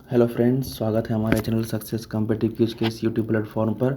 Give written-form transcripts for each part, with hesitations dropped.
Hello friends, स्वागत है हमारे चैनल सक्सेस कॉम्पिटिटिव क्विज के इस यूट्यूब प्लेटफॉर्म पर।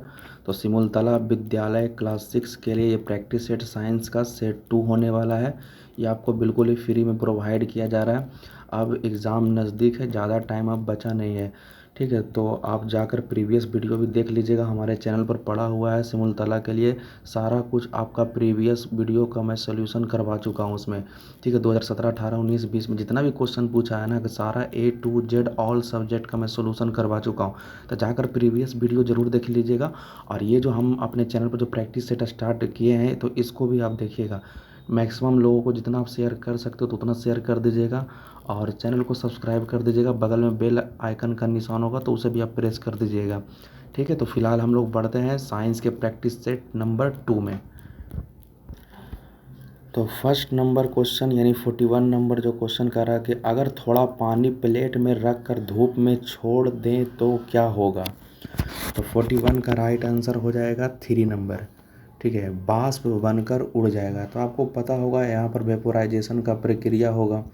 तो सिमुलतला विद्यालय क्लास 6 के लिए ये प्रैक्टिस सेट साइंस का सेट 2 होने वाला है। ये आपको बिल्कुल ही फ्री में प्रोवाइड किया जा रहा है। अब एग्ज़ाम नज़दीक है, ज़्यादा टाइम अब बचा नहीं है। ठीक है, तो आप जाकर प्रीवियस वीडियो भी देख लीजिएगा, हमारे चैनल पर पड़ा हुआ है। सिमुलतला के लिए सारा कुछ आपका प्रीवियस वीडियो का मैं सोल्यूशन करवा चुका हूँ उसमें। ठीक है, 2017, 18, 19, 20 में जितना भी क्वेश्चन पूछा है ना, कि सारा A to Z all subject का मैं सोल्यूशन करवा चुका हूँ। तो जाकर प्रीवियस वीडियो ज़रूर देख लीजिएगा। और ये जो हम अपने चैनल पर जो प्रैक्टिस सेट स्टार्ट किए हैं, तो इसको भी आप देखिएगा। मैक्सिमम लोगों को जितना आप शेयर कर सकते हो तो उतना शेयर कर दीजिएगा। और चैनल को सब्सक्राइब कर दीजिएगा, बगल में बेल आइकन का निशान होगा तो उसे भी आप प्रेस कर दीजिएगा। ठीक है, तो फिलहाल हम लोग बढ़ते हैं साइंस के प्रैक्टिस सेट नंबर 2 में। तो फर्स्ट नंबर क्वेश्चन यानी 41 नंबर जो क्वेश्चन कर रहा है कि अगर थोड़ा पानी प्लेट में रख कर धूप में छोड़ दें तो क्या होगा। तो 41 का राइट आंसर हो जाएगा 3 नंबर। ठीक है, बाष्प बनकर उड़ जाएगा। तो आपको पता होगा यहाँ पर वेपोराइजेशन का प्रक्रिया होगा।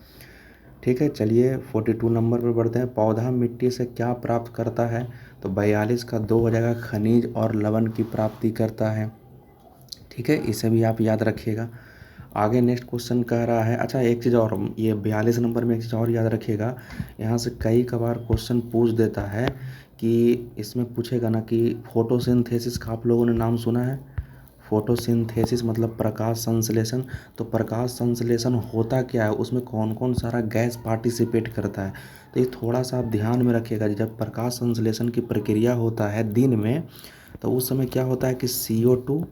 ठीक है, चलिए 42 नंबर पर बढ़ते हैं। पौधा मिट्टी से क्या प्राप्त करता है। तो 42 का 2 हो जाएगा, खनिज और लवण की प्राप्ति करता है। ठीक है, इसे भी आप याद रखिएगा। आगे नेक्स्ट क्वेश्चन कह रहा है, अच्छा एक चीज़ और, ये 42 नंबर में एक चीज़ और याद रखिएगा। यहाँ से कई कबार क्वेश्चन पूछ देता है कि इसमें पूछेगा ना कि फोटोसिंथेसिस का आप लोगों ने नाम सुना है। फोटोसिंथेसिस मतलब प्रकाश संश्लेषण। तो प्रकाश संश्लेषण होता क्या है, उसमें कौन कौन सारा गैस पार्टिसिपेट करता है। तो ये थोड़ा सा आप ध्यान में रखिएगा। जब प्रकाश संश्लेषण की प्रक्रिया होता है दिन में, तो उस समय क्या होता है कि CO2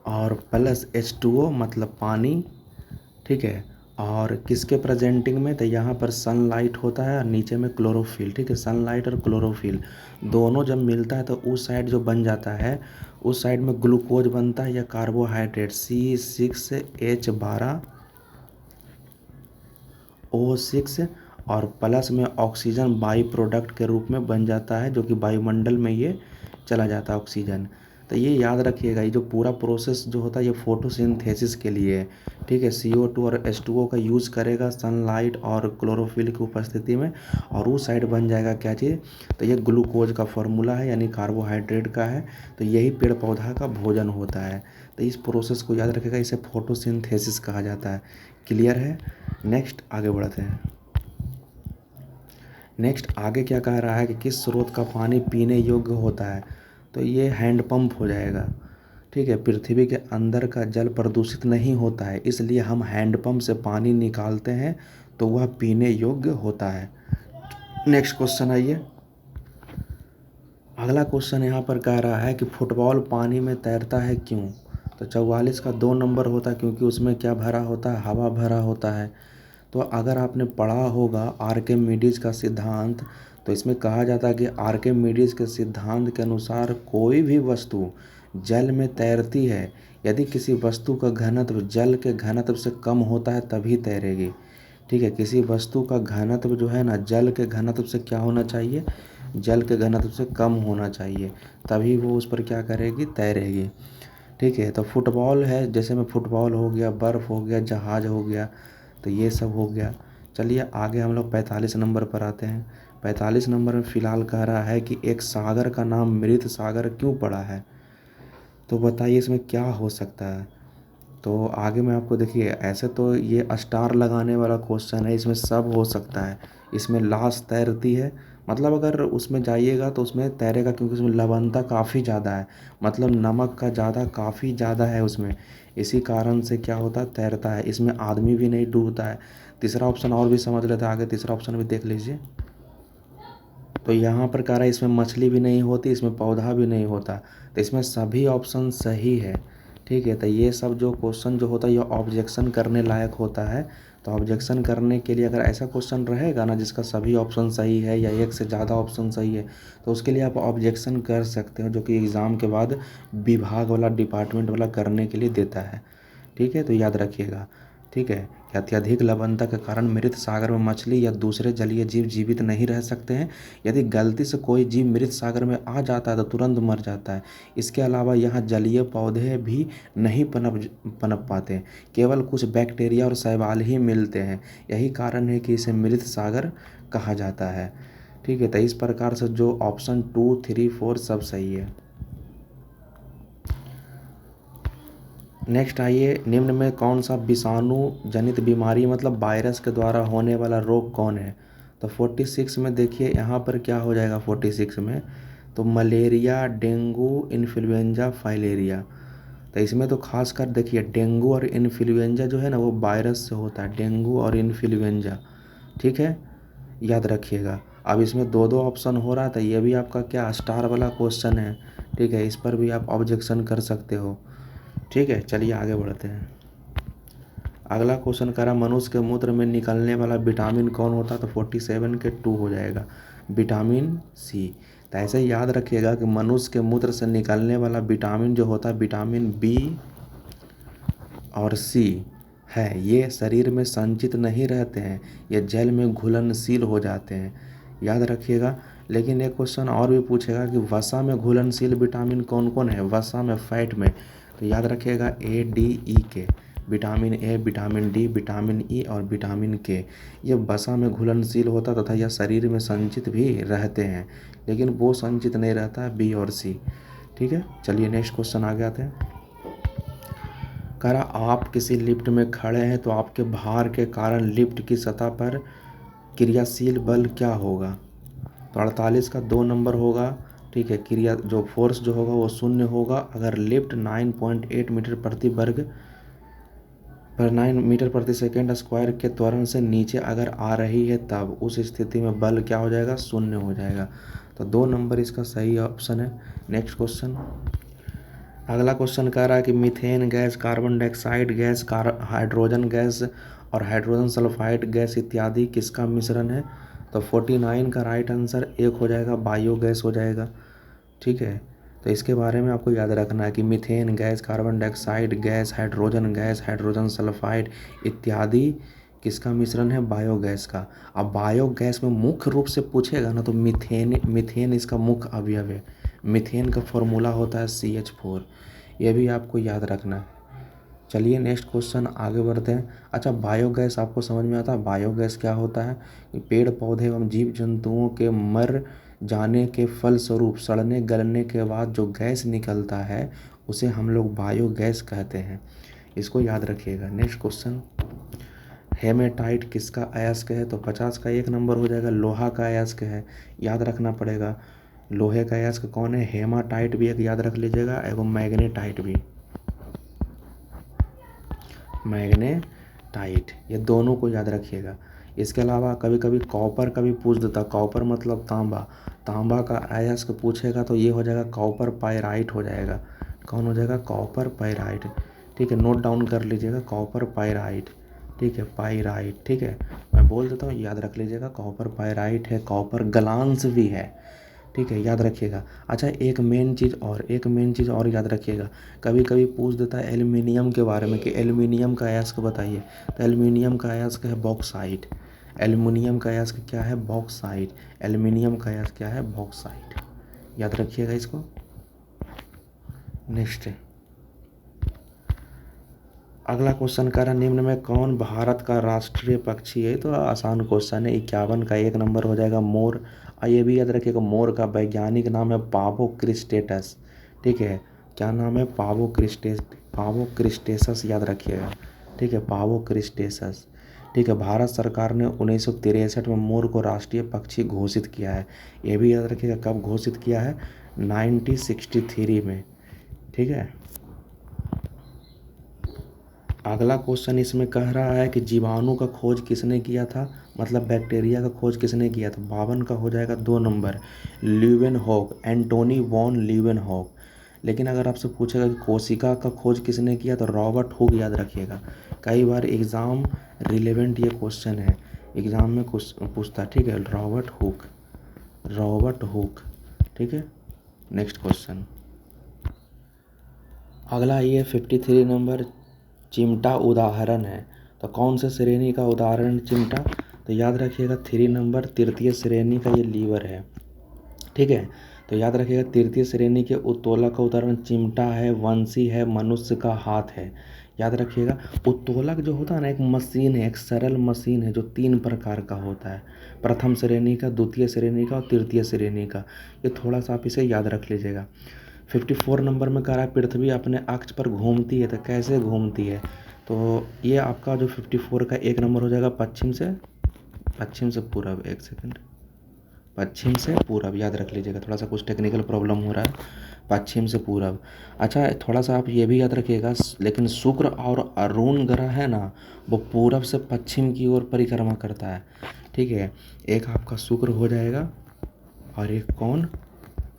और प्लस H2O मतलब पानी। ठीक है, और किसके प्रेजेंटिंग में, तो यहाँ पर सनलाइट होता है और नीचे में क्लोरोफिल। ठीक है, सनलाइट और क्लोरोफिल दोनों जब मिलता है तो उस साइड जो बन जाता है, उस साइड में ग्लूकोज बनता है या कार्बोहाइड्रेट C6H12O6, और प्लस में ऑक्सीजन बाई प्रोडक्ट के रूप में बन जाता है, जो कि वायुमंडल में ये चला जाता है ऑक्सीजन। तो ये याद रखिएगा, ये जो पूरा प्रोसेस जो होता है ये फोटोसिंथेसिस के लिए है। ठीक है, CO2 और H2O का यूज़ करेगा सनलाइट और क्लोरोफिल की उपस्थिति में, और उस साइड बन जाएगा क्या चीज़, तो ये ग्लूकोज का फॉर्मूला है यानी कार्बोहाइड्रेट का है। तो यही पेड़ पौधा का भोजन होता है। तो इस प्रोसेस को याद रखिएगा, इसे फोटोसिंथेसिस कहा जाता है। क्लियर है। नेक्स्ट आगे बढ़ते हैं। नेक्स्ट आगे क्या कह रहा है कि किस स्रोत का पानी पीने योग्य होता है। तो ये हैंडपंप हो जाएगा। ठीक है, पृथ्वी के अंदर का जल प्रदूषित नहीं होता है, इसलिए हम हैंडपंप से पानी निकालते हैं तो वह पीने योग्य होता है। नेक्स्ट क्वेश्चन आइए। अगला क्वेश्चन यहाँ पर कह रहा है कि फुटबॉल पानी में तैरता है क्यों। तो 44 का 2 नंबर होता है, क्योंकि उसमें क्या भरा होता है, हवा भरा होता है। तो अगर आपने पढ़ा होगा आर्किमिडीज का सिद्धांत, तो इसमें कहा जाता है कि आर्किमिडीज के सिद्धांत के अनुसार कोई भी वस्तु जल में तैरती है यदि किसी वस्तु का घनत्व जल के घनत्व से कम होता है तभी तैरेगी। ठीक है, किसी वस्तु का घनत्व जो है ना, जल के घनत्व से क्या होना चाहिए, जल के घनत्व से कम होना चाहिए, तभी वो उस पर क्या करेगी, तैरेगी। ठीक है, तो फुटबॉल है, जैसे में फुटबॉल हो गया, बर्फ़ हो गया, जहाज़ हो गया, तो ये सब हो गया। चलिए आगे हम लोग 45 नंबर पर आते हैं। 45 नंबर में फ़िलहाल कह रहा है कि एक सागर का नाम मृत सागर क्यों पड़ा है। तो बताइए इसमें क्या हो सकता है। तो आगे मैं आपको, देखिए ऐसे तो ये स्टार लगाने वाला क्वेश्चन है, इसमें सब हो सकता है। इसमें लाश तैरती है, मतलब अगर उसमें जाइएगा तो उसमें तैरेगा, क्योंकि उसमें लवणता काफ़ी ज़्यादा है, मतलब नमक का ज़्यादा काफ़ी ज़्यादा है उसमें, इसी कारण से क्या होता है, तैरता है। इसमें आदमी भी नहीं डूबता है। तीसरा ऑप्शन और भी समझ लेते हैं, आगे तीसरा ऑप्शन भी देख लीजिए। तो यहाँ पर कह रहा है इसमें मछली भी नहीं होती, इसमें पौधा भी नहीं होता। तो इसमें सभी ऑप्शन सही है। ठीक है, तो ये सब जो क्वेश्चन जो होता है ये ऑब्जेक्शन करने लायक होता है। तो ऑब्जेक्शन करने के लिए अगर ऐसा क्वेश्चन रहेगा ना जिसका सभी ऑप्शन सही है या एक से ज़्यादा ऑप्शन सही है, तो उसके लिए आप ऑब्जेक्शन कर सकते हो, जो कि एग्ज़ाम के बाद विभाग वाला डिपार्टमेंट वाला करने के लिए देता है। ठीक है, तो याद रखिएगा। ठीक है, अत्यधिक लवणता के कारण मृत सागर में मछली या दूसरे जलीय जीव जीवित नहीं रह सकते हैं। यदि गलती से कोई जीव मृत सागर में आ जाता है तो तुरंत मर जाता है। इसके अलावा यहाँ जलीय पौधे भी नहीं पनप पाते, केवल कुछ बैक्टीरिया और शैवाल ही मिलते हैं। यही कारण है कि इसे मृत सागर कहा जाता है। ठीक है, तो इस प्रकार से जो ऑप्शन 2, 3, 4 सब सही है। नेक्स्ट आइए, निम्न में कौन सा विषाणु जनित बीमारी मतलब वायरस के द्वारा होने वाला रोग कौन है? तो 46 में देखिए यहाँ पर क्या हो जाएगा 46 में, तो मलेरिया, डेंगू, इन्फ्लुएंजा, फाइलेरिया। तो इसमें तो खास कर देखिए डेंगू और इन्फ्लुएंजा जो है ना वो वायरस से होता है, डेंगू और इन्फ्लुएंजा। ठीक है, याद रखिएगा। अब इसमें दो दो ऑप्शन हो रहा था, ये भी आपका क्या स्टार वाला क्वेश्चन है। ठीक है, इस पर भी आप ऑब्जेक्शन कर सकते हो। ठीक है, चलिए आगे बढ़ते हैं। अगला क्वेश्चन कह रहा मनुष्य के मूत्र में निकलने वाला विटामिन कौन होता है? तो 47 के 2 हो जाएगा, विटामिन सी। तो ऐसे ही याद रखिएगा कि मनुष्य के मूत्र से निकलने वाला विटामिन जो होता है विटामिन बी और सी है, ये शरीर में संचित नहीं रहते हैं, ये जल में घुलनशील हो जाते हैं। याद रखिएगा। लेकिन एक क्वेश्चन और भी पूछेगा कि वसा में घुलनशील विटामिन कौन कौन है? वसा में, फैट में। तो याद रखिएगा ए, डी, ई के, vitamin A, vitamin D, vitamin E और विटामिन के, ये वसा में घुलनशील होता तथा यह शरीर में संचित भी रहते हैं, लेकिन वो संचित नहीं रहता है बी और सी। ठीक है, चलिए नेक्स्ट क्वेश्चन आगे आते हैं। कह रहा आप किसी लिफ्ट में खड़े हैं तो आपके भार के कारण लिफ्ट की सतह पर क्रियाशील बल क्या होगा? तो 48 का 2 नंबर होगा। ठीक है, क्रिया जो फोर्स जो होगा वो 0 होगा अगर लिफ्ट 9.8 मीटर प्रति वर्ग पर 9 मीटर प्रति सेकेंड स्क्वायर के त्वरण से नीचे अगर आ रही है, तब उस स्थिति में बल क्या हो जाएगा? 0 हो जाएगा। तो 2 नंबर इसका सही ऑप्शन है। Next question. अगला क्वेश्चन कह रहा है कि methane gas, carbon dioxide gas, hydrogen gas और हाइड्रोजन सल्फाइड गैस इत्यादि किसका मिश्रण है? तो 49 का राइट आंसर एक हो जाएगा, बायोगैस हो जाएगा। ठीक है, तो इसके बारे में आपको याद रखना है कि methane gas, carbon dioxide gas, hydrogen gas, hydrogen sulphide इत्यादि किसका मिश्रण है? बायोगैस का। अब बायोगैस में मुख्य रूप से पूछेगा ना तो मीथेन इसका मुख्य अवयव है। मीथेन का फॉर्मूला होता है CH4, ये भी आपको याद रखना है। चलिए नेक्स्ट क्वेश्चन आगे बढ़ते हैं। अच्छा, बायोगैस आपको समझ में आता है बायोगैस क्या होता है? पेड़ पौधे एवं जीव जंतुओं के मर जाने के फलस्वरूप सड़ने गलने के बाद जो गैस निकलता है उसे हम लोग बायोगैस कहते हैं, इसको याद रखिएगा। नेक्स्ट क्वेश्चन, हेमेटाइट किसका अयस्क है? तो 50 का 1 नंबर हो जाएगा, लोहा का अयस्क है, याद रखना पड़ेगा। लोहे का अयस्क कौन है? हेमाटाइट भी एक याद रख लीजिएगा, एवं मैग्नेटाइट भी, मैग्नेटाइट, ये दोनों को याद रखिएगा। इसके अलावा कभी कभी कॉपर का भी पूछ देता, कॉपर मतलब तांबा, तांबा का अयस्क पूछेगा तो ये हो जाएगा कॉपर पायराइट हो जाएगा। कौन हो जाएगा? Copper pyrite. ठीक है, नोट डाउन कर लीजिएगा, कॉपर पायराइट। ठीक है, पायराइट। ठीक है, मैं बोल देता हूँ, याद रख लीजिएगा, कॉपर पायराइट है, कॉपर ग्लांस भी है। ठीक है, याद रखिएगा। अच्छा, एक मेन चीज़ और याद रखिएगा, कभी कभी पूछ देता है एल्युमिनियम के बारे में कि एल्युमिनियम का अयस्क बताइए, तो एल्युमिनियम का अयस्क है बॉक्साइट। एल्युमिनियम का अयस्क क्या है? बॉक्साइट। एल्युमिनियम का अयस्क क्या है? बॉक्साइट। याद रखिएगा इसको। नेक्स्ट है, अगला क्वेश्चन कह रहा निम्न में कौन भारत का राष्ट्रीय पक्षी है? तो आसान क्वेश्चन है, 51 का 1 नंबर हो जाएगा, मोर। और ये भी याद रखिएगा, मोर का वैज्ञानिक नाम है पावो क्रिस्टेटस। ठीक है, क्या नाम है? पावो क्रिस्टेसस, याद रखिएगा। ठीक है, पावो क्रिस्टेसस। ठीक है, भारत सरकार ने 1963 में मोर को राष्ट्रीय पक्षी घोषित किया है। ये भी याद रखिएगा, कब घोषित किया है? 1963 में। ठीक है, अगला क्वेश्चन इसमें कह रहा है कि जीवाणु का खोज किसने किया था? मतलब बैक्टीरिया का खोज किसने किया था? 52 का हो जाएगा 2 number, Leeuwenhoek, Antony von Leeuwenhoek. लेकिन अगर आपसे पूछेगा कि कोशिका का खोज किसने किया तो रॉबर्ट हुक, याद रखिएगा। कई बार एग्ज़ाम रिलेवेंट ये क्वेश्चन है, एग्ज़ाम में पूछता। ठीक है, रॉबर्ट हुक। ठीक है, नेक्स्ट क्वेश्चन। अगला ये 53 नंबर चिमटा उदाहरण है। तो कौन से श्रेणी का उदाहरण चिमटा? तो याद रखिएगा 3 नंबर तृतीय श्रेणी का ये लीवर है। ठीक है, तो याद रखिएगा तृतीय श्रेणी के उत्तोलक का उदाहरण चिमटा है, वंशी है, मनुष्य का हाथ है। याद रखिएगा उत्तोलक जो होता है ना एक मशीन है, एक सरल मशीन है जो 3 प्रकार का होता है, प्रथम श्रेणी का, द्वितीय श्रेणी का और तृतीय श्रेणी का। ये थोड़ा सा आप इसे याद रख लीजिएगा। 54 नंबर में कह रहा है पृथ्वी अपने अक्ष पर घूमती है, तो कैसे घूमती है? तो ये आपका जो 54 का 1 नंबर हो जाएगा पश्चिम से पूरब। एक सेकंड, पश्चिम से पूरब याद रख लीजिएगा, थोड़ा सा कुछ टेक्निकल प्रॉब्लम हो रहा है, पश्चिम से पूरब। अच्छा थोड़ा सा आप ये भी याद रखिएगा, लेकिन शुक्र और अरुण ग्रह है ना वो पूरब से पश्चिम की ओर परिक्रमा करता है। ठीक है, एक आपका शुक्र हो जाएगा और एक कौन,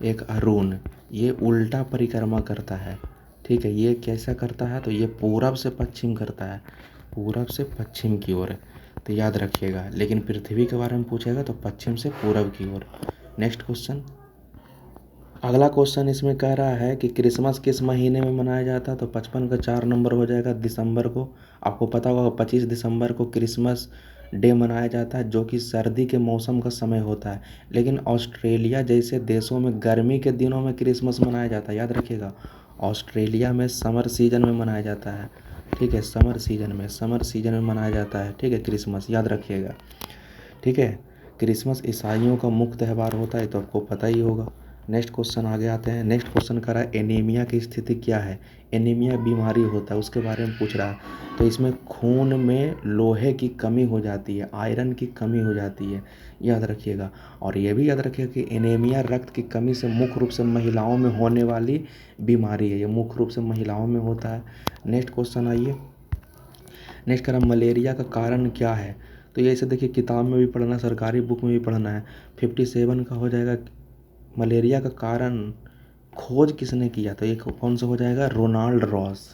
एक अरुण, ये उल्टा परिक्रमा करता है। ठीक है, ये कैसा करता है? तो ये पूरब से पश्चिम करता है, पूरब से पश्चिम की ओर, तो याद रखिएगा। लेकिन पृथ्वी के बारे में पूछेगा तो पश्चिम से पूरब की ओर। नेक्स्ट क्वेश्चन, अगला क्वेश्चन इसमें कह रहा है कि क्रिसमस किस महीने में मनाया जाता है? तो 55 का 4 नंबर हो जाएगा दिसंबर को। आपको पता होगा 25 दिसंबर को क्रिसमस डे मनाया जाता है जो कि सर्दी के मौसम का समय होता है। लेकिन ऑस्ट्रेलिया जैसे देशों में गर्मी के दिनों में क्रिसमस मनाया जाता है, याद रखिएगा। ऑस्ट्रेलिया में समर सीजन में मनाया जाता है। ठीक है, समर सीजन में मनाया जाता है। ठीक है, क्रिसमस याद रखिएगा। ठीक है, क्रिसमस ईसाइयों का मुख्य त्यौहार होता है, तो आपको पता ही होगा। नेक्स्ट क्वेश्चन आगे आते हैं। नेक्स्ट क्वेश्चन कर रहा है एनीमिया की स्थिति क्या है? एनीमिया बीमारी होता है, उसके बारे में पूछ रहा है। तो इसमें खून में लोहे की कमी हो जाती है, आयरन की कमी हो जाती है, याद रखिएगा। और ये भी याद रखिएगा कि एनीमिया रक्त की कमी से मुख्य रूप से महिलाओं में होने वाली बीमारी है, ये मुख्य रूप से महिलाओं में होता है। नेक्स्ट क्वेश्चन आइए। नेक्स्ट करा मलेरिया का कारण क्या है? तो ये ऐसे देखिए किताब में भी पढ़ना, सरकारी बुक में भी पढ़ना है। 57 का हो जाएगा मलेरिया का कारण खोज किसने किया? तो ये कौन सा हो जाएगा? Ronald Ross.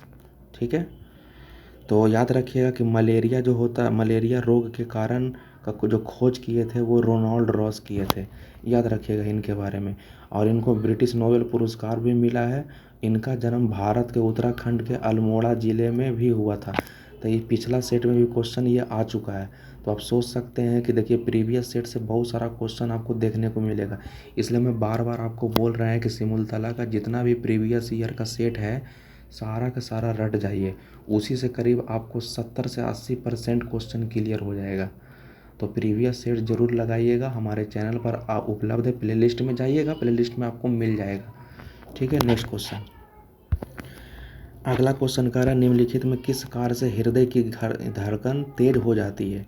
ठीक है, तो याद रखिएगा कि मलेरिया जो होता है, मलेरिया रोग के कारण का जो खोज किए थे वो रोनाल्ड रॉस किए थे, याद रखिएगा इनके बारे में। और इनको ब्रिटिश नोबेल पुरस्कार भी मिला है। इनका जन्म भारत के उत्तराखंड के अल्मोड़ा ज़िले में भी हुआ था। तो ये पिछला सेट में भी क्वेश्चन ये आ चुका है, तो आप सोच सकते हैं कि देखिए प्रीवियस सेट से बहुत सारा क्वेश्चन आपको देखने को मिलेगा। इसलिए मैं बार बार आपको बोल रहे हैं कि सिमुलतला का जितना भी प्रीवियस ईयर का सेट है सारा का सारा रट जाइए, उसी से करीब आपको 70 से 80% क्वेश्चन क्लियर हो जाएगा। तो प्रीवियस सेट ज़रूर लगाइएगा, हमारे चैनल पर उपलब्ध है, प्लेलिस्ट में जाइएगा, प्लेलिस्ट में आपको मिल जाएगा। ठीक है, नेक्स्ट क्वेश्चन। अगला क्वेश्चन कह रहा है निम्नलिखित में किस कार्य से हृदय की धड़कन तेज हो जाती है?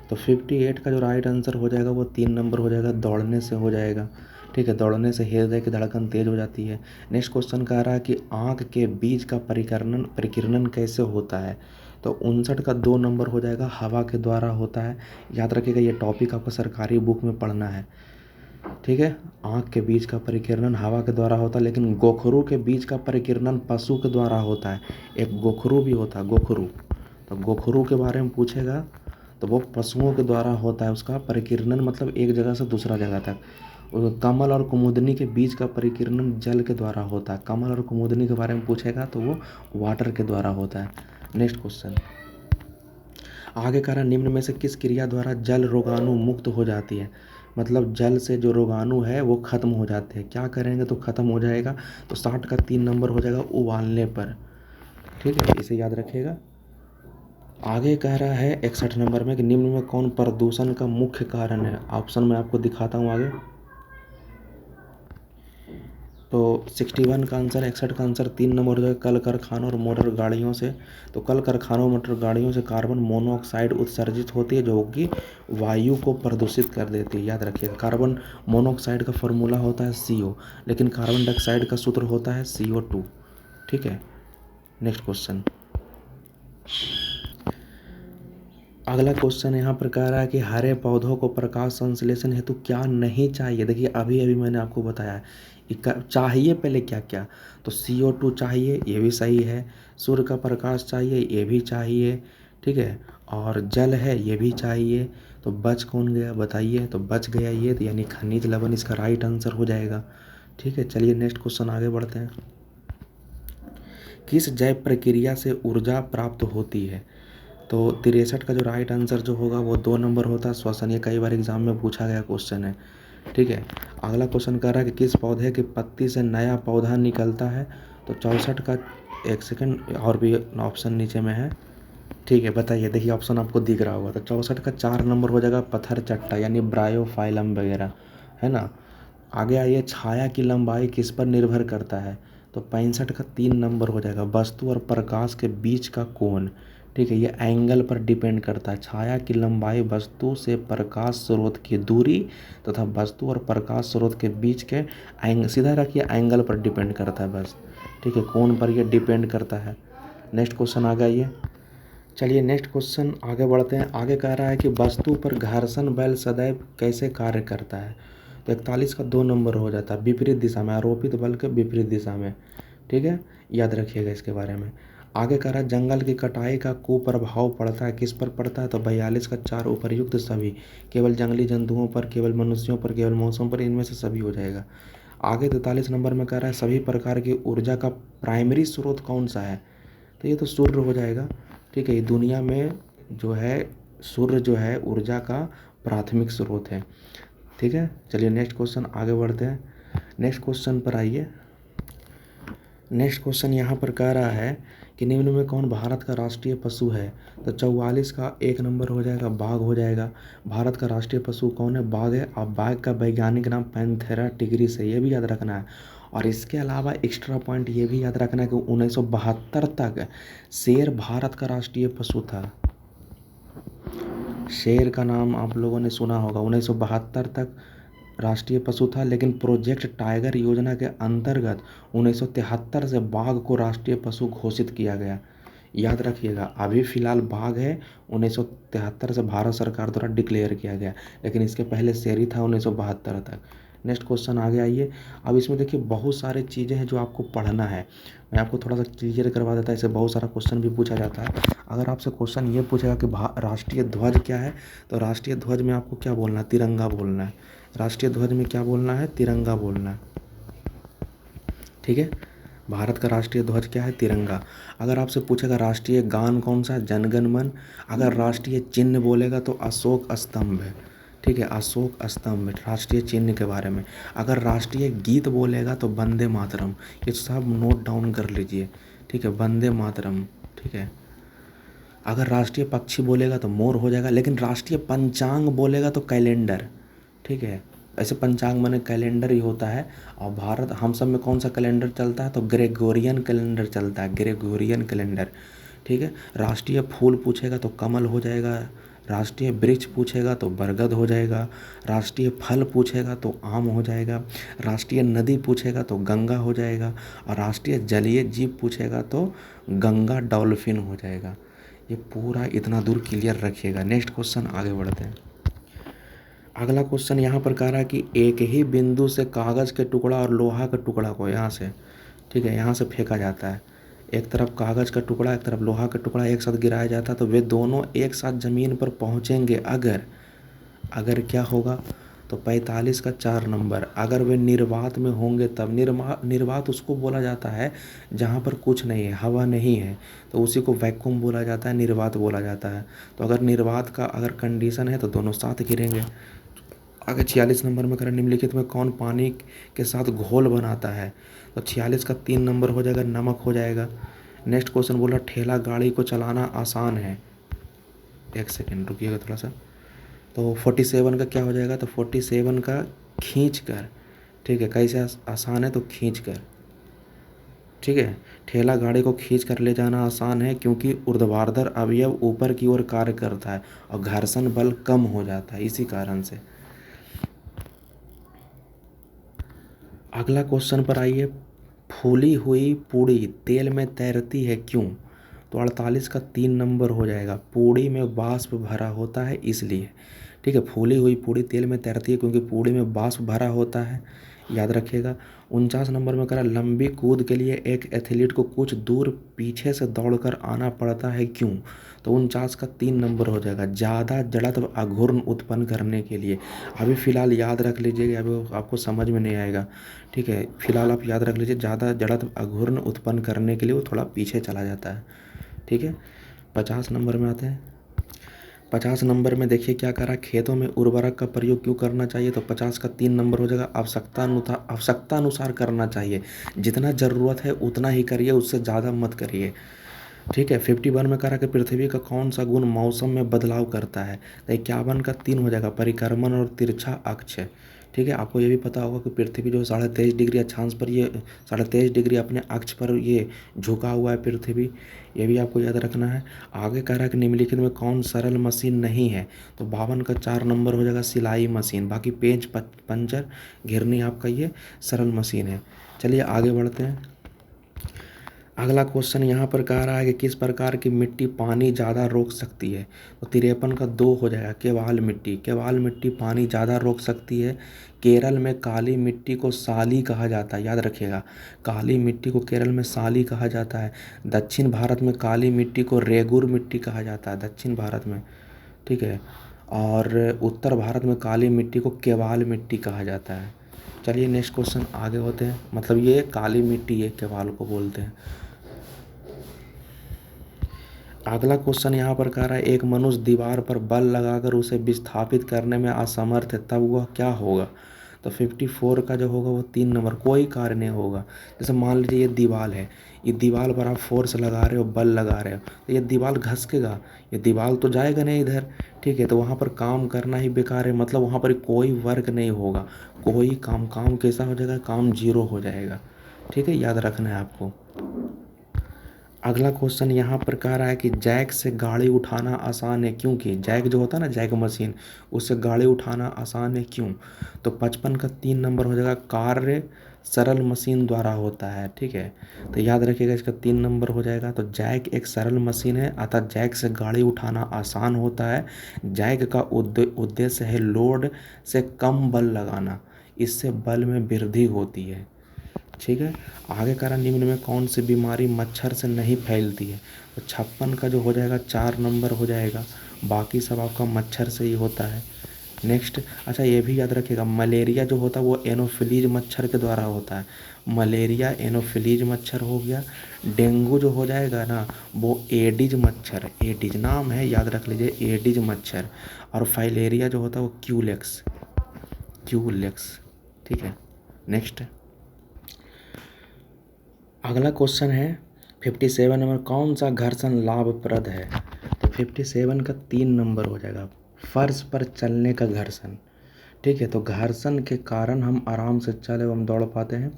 तो 58 का जो राइट आंसर हो जाएगा वो 3 नंबर हो जाएगा, दौड़ने से हो जाएगा। ठीक है, दौड़ने से हृदय की धड़कन तेज हो जाती है। नेक्स्ट क्वेश्चन कह रहा है कि आँख के बीज का परिकिरणन कैसे होता है? तो 59 का 2 नंबर हो जाएगा, हवा के द्वारा होता है। याद रखिएगा ये टॉपिक आपको सरकारी बुक में पढ़ना है। ठीक है, आँख के बीज का परिकिरणन हवा के द्वारा होता है, लेकिन गोखरू के बीज का परिकिरणन पशु के द्वारा होता है। एक गोखरू भी होता है, गोखरू। तो गोखरू के बारे में पूछेगा तो वो पशुओं के द्वारा होता है, उसका परिकिरणन मतलब एक जगह से दूसरा जगह तक। कमल और कुमुदनी के बीज का परिकिरणन जल के द्वारा होता है। कमल और कुमुदनी के बारे में पूछेगा तो वो वाटर के द्वारा होता है। नेक्स्ट क्वेश्चन आगे कह रहा निम्न में से किस क्रिया द्वारा जल रोगाणु मुक्त हो जाती है? मतलब जल से जो रोगाणु है वो खत्म हो जाते हैं, क्या करेंगे तो खत्म हो जाएगा? तो 60 का 3 नंबर हो जाएगा, उबालने पर। ठीक है, इसे याद रखिएगा। आगे कह रहा है 61 नंबर में कि निम्न में कौन प्रदूषण का मुख्य कारण है? ऑप्शन में आपको दिखाता हूँ आगे। तो 61 का आंसर, 61 का आंसर 3 नंबर हो जाएगा, कल कारखानों और मोटर गाड़ियों से। तो कल कारखानों मोटर गाड़ियों से कार्बन मोनोऑक्साइड उत्सर्जित होती है जो कि वायु को प्रदूषित कर देती है, याद रखिएगा। कार्बन मोनोऑक्साइड का फॉर्मूला होता है CO, लेकिन कार्बन डाइऑक्साइड का सूत्र होता है CO2। ठीक है, नेक्स्ट क्वेश्चन। अगला क्वेश्चन यहाँ पर कह रहा है कि हरे पौधों को प्रकाश संश्लेषण हेतु क्या नहीं चाहिए? देखिए अभी अभी मैंने आपको बताया है चाहिए पहले क्या क्या। तो CO2 चाहिए, ये भी सही है। सूर्य का प्रकाश चाहिए, ये भी चाहिए। ठीक है, और जल है, ये भी चाहिए। तो बच कौन गया बताइए? तो बच गया ये, तो यानी खनिज लवण इसका राइट आंसर हो जाएगा। ठीक है, चलिए नेक्स्ट क्वेश्चन आगे बढ़ते हैं। किस जैव प्रक्रिया से ऊर्जा प्राप्त होती है? तो 63 का जो राइट आंसर जो होगा वो 2 नंबर होता है। श्वसन, ये कई बार एग्जाम में पूछा गया क्वेश्चन है। ठीक है, अगला क्वेश्चन कह रहा है कि किस पौधे की पत्ती से नया पौधा निकलता है। तो 64 का, एक सेकंड, और भी ऑप्शन नीचे में है। ठीक है, बताइए, देखिए ऑप्शन आपको दिख रहा होगा। तो 64 का 4 नंबर हो जाएगा पत्थर चट्टा, यानी ब्रायोफाइलम वगैरह, है ना। आगे आइए, छाया की लंबाई किस पर निर्भर करता है। तो 65 का 3 नंबर हो जाएगा वस्तु और प्रकाश के बीच का कोण। ठीक है, ये एंगल पर डिपेंड करता है। छाया की लंबाई वस्तु से प्रकाश स्रोत की दूरी तथा वस्तु और प्रकाश स्रोत के बीच के सीधा रखिए, एंगल पर डिपेंड करता है बस। ठीक है, कोण पर ये डिपेंड करता है। नेक्स्ट क्वेश्चन आ गया। चलिए नेक्स्ट क्वेश्चन आगे बढ़ते हैं। आगे कह रहा है कि वस्तु पर घर्षण बल सदैव कैसे कार्य करता है। तो 41 का 2 नंबर हो जाता है विपरीत दिशा में, आरोपित बल के विपरीत दिशा में। ठीक है, याद रखिएगा इसके बारे में। आगे कह रहा है जंगल की कटाई का कुप्रभाव पड़ता है किस पर पड़ता है। तो 42 का 4 उपर्युक्त सभी, केवल जंगली जंतुओं पर, केवल मनुष्यों पर, केवल मौसम पर, इनमें से सभी हो जाएगा। आगे 43 नंबर में कह रहा है सभी प्रकार की ऊर्जा का प्राइमरी स्रोत कौन सा है। तो ये तो सूर्य हो जाएगा। ठीक है, ये दुनिया में जो है सूर्य जो है ऊर्जा का प्राथमिक स्रोत है। ठीक है, चलिए नेक्स्ट क्वेश्चन आगे बढ़ते हैं। नेक्स्ट क्वेश्चन पर आइए। नेक्स्ट क्वेश्चन यहाँ पर कह रहा है कि निम्न में कौन भारत का राष्ट्रीय पशु है। तो 44 का 1 नंबर हो जाएगा बाघ हो जाएगा। भारत का राष्ट्रीय पशु कौन है, बाघ है। और बाघ का वैज्ञानिक नाम पैंथेरा टिग्रिस है, ये भी याद रखना है। और इसके अलावा एक्स्ट्रा पॉइंट ये भी याद रखना है कि 1972 तक शेर भारत का राष्ट्रीय पशु था। शेर का नाम आप लोगों ने सुना होगा। 1972 तक राष्ट्रीय पशु था, लेकिन प्रोजेक्ट टाइगर योजना के अंतर्गत 1973 से बाघ को राष्ट्रीय पशु घोषित किया गया। याद रखिएगा, अभी फ़िलहाल बाघ है, 1973 से भारत सरकार द्वारा डिक्लेयर किया गया, लेकिन इसके पहले शेर ही था 1972 तक। नेक्स्ट क्वेश्चन आगे आइए। अब इसमें देखिए बहुत सारे चीज़ें हैं जो आपको पढ़ना है। मैं आपको थोड़ा सा क्लियर करवा देता है, इससे बहुत सारा क्वेश्चन भी पूछा जाता है। अगर आपसे क्वेश्चन ये पूछेगा कि राष्ट्रीय ध्वज क्या है, तो राष्ट्रीय ध्वज में आपको क्या बोलना है, तिरंगा बोलना है। राष्ट्रीय ध्वज में क्या बोलना है, तिरंगा बोलना है। ठीक है, भारत का राष्ट्रीय ध्वज क्या है, तिरंगा। अगर आपसे पूछेगा राष्ट्रीय गान कौन सा, जनगण मन। अगर राष्ट्रीय चिन्ह बोलेगा तो अशोक स्तंभ है। ठीक है, अशोक स्तंभ राष्ट्रीय चिन्ह के बारे में। अगर राष्ट्रीय गीत बोलेगा तो वंदे मातरम। ये सब नोट डाउन कर लीजिए। ठीक है, वंदे मातरम। ठीक है, अगर राष्ट्रीय पक्षी बोलेगा तो मोर हो जाएगा, लेकिन राष्ट्रीय पंचांग बोलेगा तो कैलेंडर। ठीक है, ऐसे पंचांग माने कैलेंडर ही होता है। और भारत हम सब में कौन सा कैलेंडर चलता है, तो ग्रेगोरियन कैलेंडर चलता है, ग्रेगोरियन कैलेंडर। ठीक है, राष्ट्रीय फूल पूछेगा तो कमल हो जाएगा। राष्ट्रीय वृक्ष पूछेगा तो बरगद हो जाएगा। राष्ट्रीय फल पूछेगा तो आम हो जाएगा। राष्ट्रीय नदी पूछेगा तो गंगा हो जाएगा। और राष्ट्रीय जलीय जीव पूछेगा तो गंगा डॉल्फिन हो जाएगा। ये पूरा इतना दूर क्लियर रखिएगा। नेक्स्ट क्वेश्चन आगे बढ़ते हैं। अगला क्वेश्चन यहाँ पर कह रहा है कि एक ही बिंदु से कागज़ के टुकड़ा और लोहा के टुकड़ा को यहाँ से, ठीक है, यहाँ से फेंका जाता है। एक तरफ कागज़ का टुकड़ा, एक तरफ लोहा का टुकड़ा एक साथ गिराया जाता है, तो वे दोनों एक साथ ज़मीन पर पहुँचेंगे अगर क्या होगा। तो 45 का 4 नंबर, अगर वे निर्वात में होंगे तब। निर्वात उसको बोला जाता है जहाँ पर कुछ नहीं है, हवा नहीं है, तो उसी को वैक्यूम बोला जाता है, निर्वात बोला जाता है। तो अगर निर्वात का अगर कंडीशन है तो दोनों साथ गिरेंगे। आगे 46 नंबर में करें निम्नलिखित में कौन पानी के साथ घोल बनाता है। तो 46 का 3 नंबर हो जाएगा नमक हो जाएगा। नेक्स्ट क्वेश्चन बोला ठेला गाड़ी को चलाना आसान है। एक सेकेंड रुकिएगा थोड़ा सा। तो 47 का क्या हो जाएगा, तो 47 का खींच कर। ठीक है, कैसे आसान है, तो खींच कर। ठीक है, ठेला गाड़ी को खींच कर ले जाना आसान है क्योंकि ऊर्ध्वाधर अवयव ऊपर की ओर कार्य करता है और घर्षण बल कम हो जाता है इसी कारण से। अगला क्वेश्चन पर आइए। फूली हुई पूड़ी तेल में तैरती है क्यों। तो 48 का 3 नंबर हो जाएगा पूड़ी में वाष्प भरा होता है इसलिए। ठीक है, फूली हुई पूड़ी तेल में तैरती है क्योंकि पूड़ी में वाष्प भरा होता है, याद रखिएगा। 49 नंबर में करा लंबी कूद के लिए एक एथलीट को कुछ दूर पीछे से दौड़कर आना पड़ता है क्यों। तो 49 का 3 नंबर हो जाएगा ज़्यादा जड़त्व अघूर्ण उत्पन्न करने के लिए। अभी फ़िलहाल याद रख लीजिएगा, अभी आपको समझ में नहीं आएगा। ठीक है, फिलहाल आप याद रख लीजिए ज़्यादा जड़त्व अघूर्ण उत्पन्न करने के लिए वो थोड़ा पीछे चला जाता है। ठीक है, 50 नंबर में आते हैं। 50 नंबर में देखिए क्या करा, खेतों में उर्वरक का प्रयोग क्यों करना चाहिए, तो 50 का 3 नंबर हो जाएगा, आवश्यकता अनुसार करना चाहिए, जितना ज़रूरत है उतना ही करिए, उससे ज़्यादा मत करिए। ठीक है। 51 में करा कि पृथ्वी का कौन सा गुण मौसम में बदलाव करता है, तो 51 का 3 हो जाएगा, परिक्रमण और तिरछा अक्ष। ठीक है। आपको ये भी पता होगा कि पृथ्वी जो 23.5 डिग्री अक्षांश पर, ये 23.5 डिग्री अपने अक्ष पर ये झुका हुआ है पृथ्वी, ये भी आपको याद रखना है। आगे कह रहा है कि निम्नलिखित में कौन सरल मशीन नहीं है, तो 52 का 4 नंबर हो जाएगा, सिलाई मशीन। बाकी पेंच, पंचर, घिरनी आपका ये सरल मशीन है। चलिए आगे बढ़ते हैं। अगला क्वेश्चन यहाँ पर कह रहा है कि किस प्रकार की मिट्टी पानी ज़्यादा रोक सकती है, तो 53 का 2 हो जाएगा, केवाल मिट्टी। केवाल मिट्टी पानी ज़्यादा रोक सकती है। केरल में काली मिट्टी को साली कहा जाता है, याद रखिएगा, काली मिट्टी को केरल में साली कहा जाता है। दक्षिण भारत में काली मिट्टी को रेगुर मिट्टी कहा जाता है, दक्षिण भारत में। ठीक है। और उत्तर भारत में काली मिट्टी को केवाल मिट्टी कहा जाता है। चलिए नेक्स्ट क्वेश्चन आगे होते हैं। मतलब ये काली मिट्टी ये केवाल को बोलते हैं। अगला क्वेश्चन यहाँ पर कह रहा है, एक मनुष्य दीवार पर बल लगाकर उसे विस्थापित करने में असमर्थ है, तब वह क्या होगा, तो 54 का जो होगा वो 3 नंबर, कोई कार्य नहीं होगा। जैसे मान लीजिए ये दीवार है, ये दीवार पर आप फोर्स लगा रहे हो, बल लगा रहे हो, तो ये दीवार घसकेगा, ये दीवार तो जाएगा नहीं इधर। ठीक है। तो वहाँ पर काम करना ही बेकार है, मतलब वहाँ पर कोई वर्क नहीं होगा, कोई काम कैसा हो जाएगा, काम जीरो हो जाएगा। ठीक है, याद रखना है आपको। अगला क्वेश्चन यहाँ पर कह रहा है कि जैक से गाड़ी उठाना आसान है, क्योंकि जैक जो होता है ना, जैक मशीन, उससे गाड़ी उठाना आसान है, क्यों, तो 55 का 3 नंबर हो जाएगा, कार्य सरल मशीन द्वारा होता है। ठीक है। तो याद रखिएगा, इसका 3 नंबर हो जाएगा। तो जैक एक सरल मशीन है, अतः जैक से गाड़ी उठाना आसान होता है। जैक का उद्देश्य है लोड से कम बल लगाना, इससे बल में वृद्धि होती है। ठीक है। आगे करा, निम्न में कौन सी बीमारी मच्छर से नहीं फैलती है, तो 56 का जो हो जाएगा 4 नंबर हो जाएगा, बाकी सब आपका मच्छर से ही होता है। नेक्स्ट, अच्छा ये भी याद रखिएगा, मलेरिया जो होता है वो एनोफिलीज मच्छर के द्वारा होता है, मलेरिया एनोफिलीज मच्छर हो गया। डेंगू जो हो जाएगा ना, वो एडिज मच्छर, एडिज नाम है, याद रख लीजिए, एडिज मच्छर। और फाइलेरिया जो होता है वो क्यूलेक्स। ठीक है। नेक्स्ट, अगला क्वेश्चन है 57 नंबर, कौन सा घर्षण लाभप्रद है, तो 57 का 3 नंबर हो जाएगा, फर्श पर चलने का घर्षण। ठीक है। तो घर्षण के कारण हम आराम से चल एवं दौड़ पाते हैं।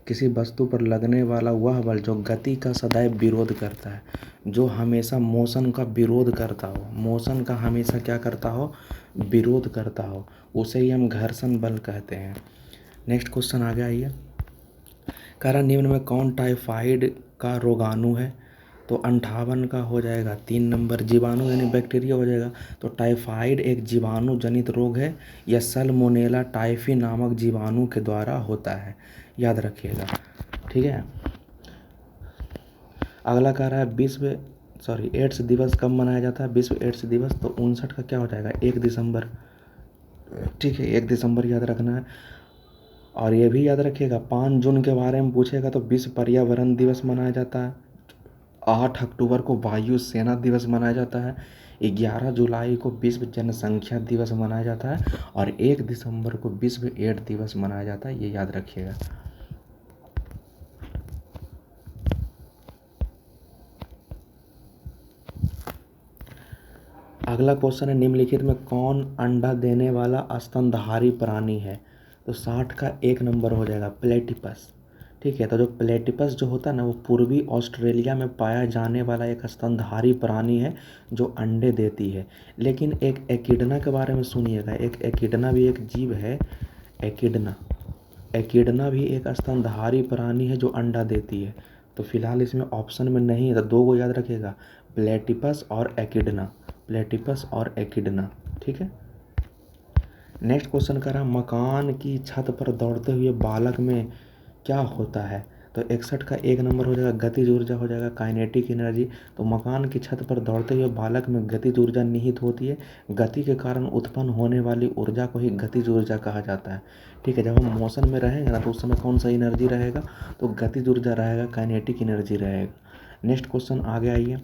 किसी वस्तु पर लगने वाला वह बल जो गति का सदैव विरोध करता है, जो हमेशा मोशन का विरोध करता हो, मोशन का हमेशा क्या करता हो, विरोध करता हो, उसे ही हम घर्षण बल कहते हैं। नेक्स्ट क्वेश्चन आ गया, आइए। करा, निम्न में कौन टाइफाइड का रोगाणु है, तो 58 का हो जाएगा 3 नंबर, जीवाणु यानी बैक्टीरिया हो जाएगा। तो टाइफाइड एक जीवाणु जनित रोग है, यह सल्मोनेला टाइफी नामक जीवाणु के द्वारा होता है, याद रखिएगा। ठीक है। अगला कह रहा है एड्स दिवस कब मनाया जाता है, विश्व एड्स दिवस, तो 59 का क्या हो जाएगा, 1 दिसंबर। ठीक है, 1 दिसंबर याद रखना है। और ये भी याद रखिएगा, 5 जून के बारे में पूछेगा तो विश्व पर्यावरण दिवस मनाया जाता है। 8 अक्टूबर को वायु सेना दिवस मनाया जाता है। 11 जुलाई को विश्व जनसंख्या दिवस मनाया जाता है। और 1 दिसंबर को विश्व एड्स दिवस मनाया जाता है, ये याद रखिएगा। अगला क्वेश्चन है, निम्नलिखित में कौन अंडा देने वाला स्तनधारी प्राणी है, तो 60 का 1 नंबर हो जाएगा, प्लेटिपस। ठीक है। तो जो प्लेटिपस जो होता है ना, वो पूर्वी ऑस्ट्रेलिया में पाया जाने वाला एक स्तनधारी प्राणी है जो अंडे देती है। लेकिन एक एकिडना के बारे में सुनिएगा, एक एकिडना भी एक जीव है, एकिडना भी एक स्तनधारी प्राणी है जो अंडा देती है। तो फिलहाल इसमें ऑप्शन में नहीं है, तो 2 को याद रखिएगा, प्लेटिपस और एकिडना। ठीक है। नेक्स्ट क्वेश्चन कर रहा है, मकान की छत पर दौड़ते हुए बालक में क्या होता है, तो 61 का 1 नंबर हो जाएगा, गतिज ऊर्जा हो जाएगा, काइनेटिक एनर्जी। तो मकान की छत पर दौड़ते हुए बालक में गतिज ऊर्जा निहित होती है, गति के कारण उत्पन्न होने वाली ऊर्जा को ही गतिज ऊर्जा कहा जाता है। ठीक है। जब हम मोशन में रहेंगे ना, तो उस समय कौन सा एनर्जी रहेगा, तो गतिज ऊर्जा रहेगा, काइनेटिक एनर्जी रहेगा। नेक्स्ट क्वेश्चन आगे आइए।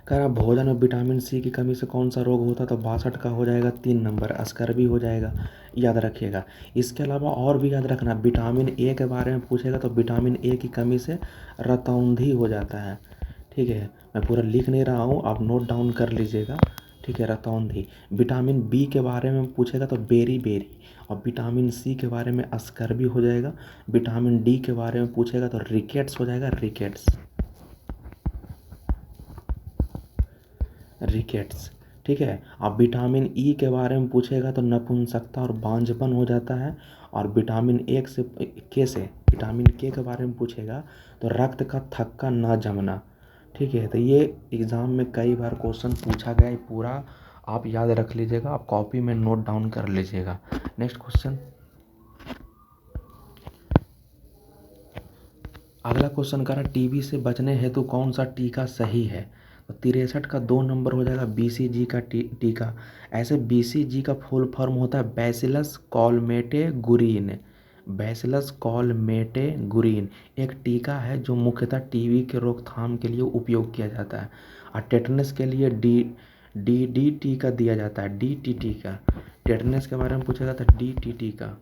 कह रहा भोजन में विटामिन सी की कमी से कौन सा रोग होता है, तो 62 का हो जाएगा 3 नंबर, स्कर्वी हो जाएगा, याद रखिएगा। इसके अलावा और भी याद रखना, विटामिन ए के बारे में पूछेगा तो विटामिन ए की कमी से रतौंधी हो जाता है। ठीक है, मैं पूरा लिख नहीं रहा हूँ, आप नोट डाउन कर लीजिएगा। ठीक है, रतौंधी। विटामिन बी के बारे में पूछेगा तो बेरी बेरी, और विटामिन सी के बारे में स्कर्वी हो जाएगा। विटामिन डी के बारे में पूछेगा तो रिकेट्स हो जाएगा, रिकेट्स, रिकेट्स। ठीक है, अब विटामिन ई के बारे में पूछेगा तो नपुंसकता और बांझपन हो जाता है। और विटामिन एक से के से विटामिन के बारे में पूछेगा तो रक्त का थक्का ना जमना। ठीक है, तो ये एग्ज़ाम में कई बार क्वेश्चन पूछा गया है, पूरा आप याद रख लीजिएगा, आप कॉपी में नोट डाउन कर लीजिएगा। नेक्स्ट क्वेश्चन, अगला क्वेश्चन कर रहा टीबी से बचने हेतु कौन सा टीका सही है, तो 63 का 2 नंबर हो जाएगा बीसीजी का टीका। ऐसे बीसीजी का फुल फॉर्म होता है बैसिलस कॉलमेटे-गुरिन। बैसिलस कॉलमेटे-गुरिन एक टीका है जो मुख्यतः टीबी के रोकथाम के लिए उपयोग किया जाता है। और टेटनस के लिए डीडीटी का दिया जाता है, डीटीटी का। टेटनस के बारे में पूछेगा तो डीटीटी का।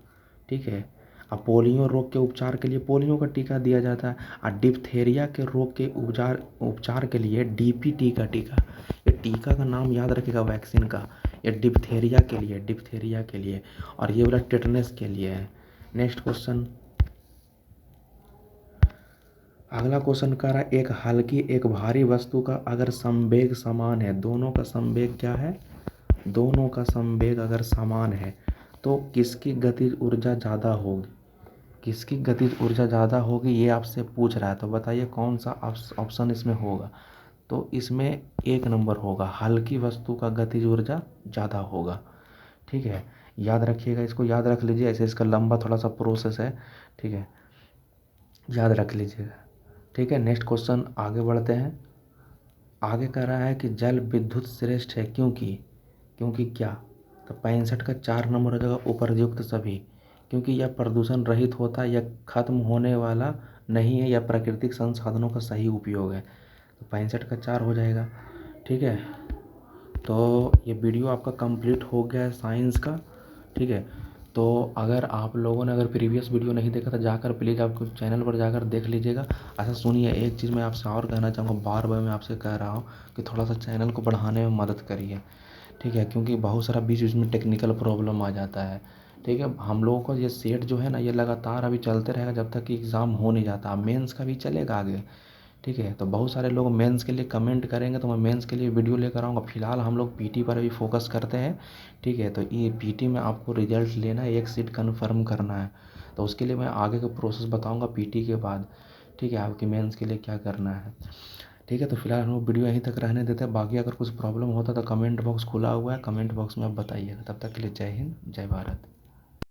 ठीक है, अब पोलियो रोग के उपचार के लिए पोलियो का टीका दिया जाता है। और डिप्थेरिया के रोग के उपचार के लिए डीपीटी का टीका। ये टीका का नाम याद रखिएगा वैक्सीन का, ये डिप्थेरिया के लिए, डिप्थेरिया के लिए, और ये वाला टेटनस के लिए है। नेक्स्ट क्वेश्चन, अगला क्वेश्चन कह रहा है एक हल्की एक भारी वस्तु का अगर संवेग समान है, दोनों का संवेग क्या है, दोनों का संवेग अगर समान है तो किसकी गतिज ऊर्जा ज़्यादा होगी, किसकी गतिज ऊर्जा ज़्यादा होगी, ये आपसे पूछ रहा है। तो बताइए कौन सा ऑप्शन इसमें होगा, तो इसमें 1 नंबर होगा, हल्की वस्तु का गतिज ऊर्जा ज़्यादा होगा। ठीक है, याद रखिएगा, इसको याद रख लीजिए, ऐसे इसका लंबा थोड़ा सा प्रोसेस है। ठीक है, याद रख लीजिएगा। ठीक है, नेक्स्ट क्वेश्चन आगे बढ़ते हैं। आगे कह रहा है कि जल विद्युत श्रेष्ठ है क्योंकि, क्योंकि क्या, तो 65 का 4 नंबर हो जाएगा उपर्युक्त सभी, क्योंकि यह प्रदूषण रहित होता है, यह खत्म होने वाला नहीं है, यह प्राकृतिक संसाधनों का सही उपयोग है। तो 65 का 4 हो जाएगा। ठीक है, तो ये वीडियो आपका कंप्लीट हो गया है साइंस का। ठीक है, तो अगर आप लोगों ने अगर प्रीवियस वीडियो नहीं देखा तो जाकर प्लीज़ आपको चैनल पर जाकर देख लीजिएगा। अच्छा सुनिए, एक चीज़ मैं आपसे और कहना चाहूँगा, बार बार मैं आपसे कह रहा हूँ कि थोड़ा सा चैनल को बढ़ाने में मदद करिए। ठीक है, क्योंकि बहुत सारा बीच बीच में टेक्निकल प्रॉब्लम आ जाता है। ठीक है, हम लोगों को ये सेट जो है ना, ये लगातार अभी चलते रहेगा जब तक कि एग्ज़ाम हो नहीं जाता, मेंस का भी चलेगा आगे। ठीक है, तो बहुत सारे लोग मेंस के लिए कमेंट करेंगे तो मैं मेंस के लिए वीडियो लेकर आऊँगा। फिलहाल हम लोग पीटी पर अभी फोकस करते हैं। ठीक है, तो ये पीटी में आपको रिजल्ट लेना है, एक सीट कन्फर्म करना है, तो उसके लिए मैं आगे का प्रोसेस बताऊँगा पीटी के बाद। ठीक है, आपकी मेंस के लिए क्या करना है। ठीक है, तो फिलहाल हम लोग वीडियो यहीं तक रहने देते हैं, बाकी अगर कुछ प्रॉब्लम होता तो कमेंट बॉक्स खुला हुआ है, कमेंट बॉक्स में आप बताइएगा। तब तक के लिए जय हिंद, जय भारत।